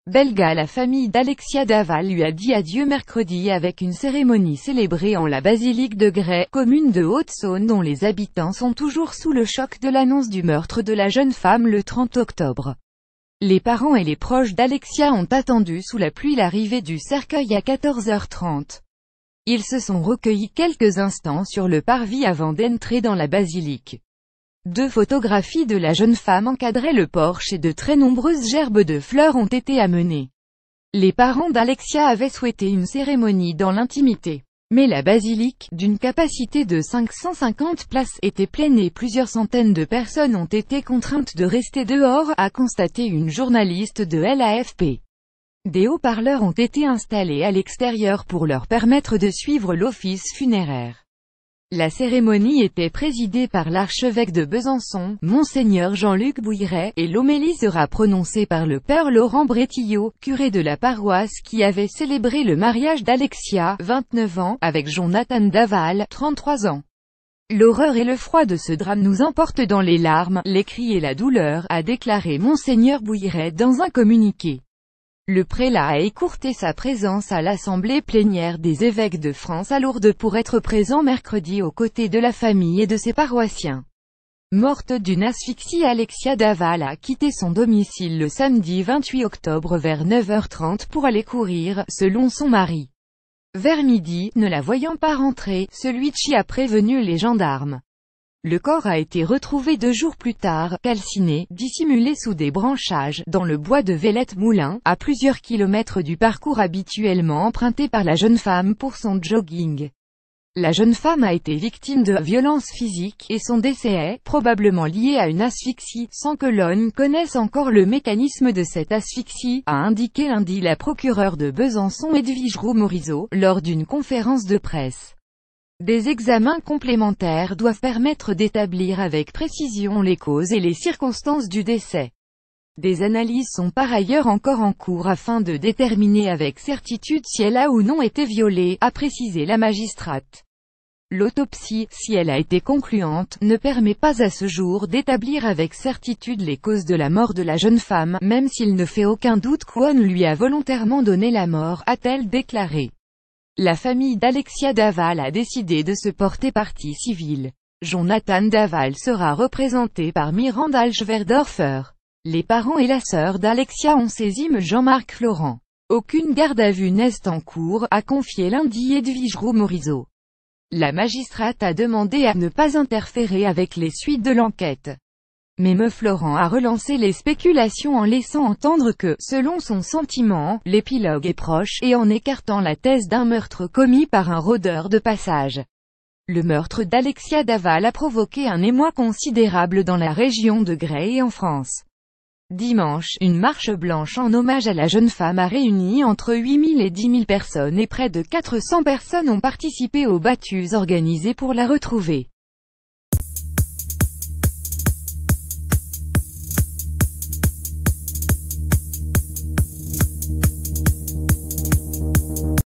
belga. La famille d'Alexia Daval lui a dit adieu mercredi avec une cérémonie célébrée en la basilique de Gray, commune de Haute-Saône dont les habitants sont toujours sous le choc de l'annonce du meurtre de la jeune femme le 30 octobre. Les parents et les proches d'Alexia ont attendu sous la pluie l'arrivée du cercueil à 14h30. Ils se sont recueillis quelques instants sur le parvis avant d'entrer dans la basilique. 2 photographies de la jeune femme encadraient le porche et de très nombreuses gerbes de fleurs ont été amenées. Les parents d'Alexia avaient souhaité une cérémonie dans l'intimité. Mais la basilique, d'une capacité de 550 places, était pleine et plusieurs centaines de personnes ont été contraintes de rester dehors, a constaté une journaliste de l'AFP. Des haut-parleurs ont été installés à l'extérieur pour leur permettre de suivre l'office funéraire. La cérémonie était présidée par l'archevêque de Besançon, Monseigneur Jean-Luc Bouilleret, et l'homélie sera prononcée par le père Laurent Brétillot, curé de la paroisse qui avait célébré le mariage d'Alexia, 29 ans, avec Jonathan Daval, 33 ans. L'horreur et le froid de ce drame nous emportent dans les larmes, les cris et la douleur, a déclaré Monseigneur Bouilleret dans un communiqué. Le prélat a écourté sa présence à l'Assemblée plénière des évêques de France à Lourdes pour être présent mercredi aux côtés de la famille et de ses paroissiens. Morte d'une asphyxie, Alexia Daval a quitté son domicile le samedi 28 octobre vers 9h30 pour aller courir, selon son mari. Vers midi, ne la voyant pas rentrer, celui-ci a prévenu les gendarmes. Le corps a été retrouvé 2 jours plus tard, calciné, dissimulé sous des branchages, dans le bois de Vélette-Moulin, à plusieurs kilomètres du parcours habituellement emprunté par la jeune femme pour son jogging. La jeune femme a été victime de violences physiques, et son décès est, probablement lié à une asphyxie, sans que l'on connaisse encore le mécanisme de cette asphyxie, a indiqué lundi la procureure de Besançon Edwige Roux-Morizot, lors d'une conférence de presse. Des examens complémentaires doivent permettre d'établir avec précision les causes et les circonstances du décès. Des analyses sont par ailleurs encore en cours afin de déterminer avec certitude si elle a ou non été violée, a précisé la magistrate. L'autopsie, si elle a été concluante, ne permet pas à ce jour d'établir avec certitude les causes de la mort de la jeune femme, même s'il ne fait aucun doute qu'on lui a volontairement donné la mort, a-t-elle déclaré. La famille d'Alexia Daval a décidé de se porter partie civile. Jonathan Daval sera représenté par Miranda Schwerdorfer. Les parents et la sœur d'Alexia ont saisi Jean-Marc Florent. Aucune garde à vue n'est en cours, a confié lundi Edwige Roux-Morizot. La magistrate a demandé à ne pas interférer avec les suites de l'enquête. Mais Florent a relancé les spéculations en laissant entendre que, selon son sentiment, l'épilogue est proche, et en écartant la thèse d'un meurtre commis par un rôdeur de passage. Le meurtre d'Alexia Daval a provoqué un émoi considérable dans la région de Gray et en France. Dimanche, une marche blanche en hommage à la jeune femme a réuni entre 8 000 et 10 000 personnes et près de 400 personnes ont participé aux battues organisées pour la retrouver.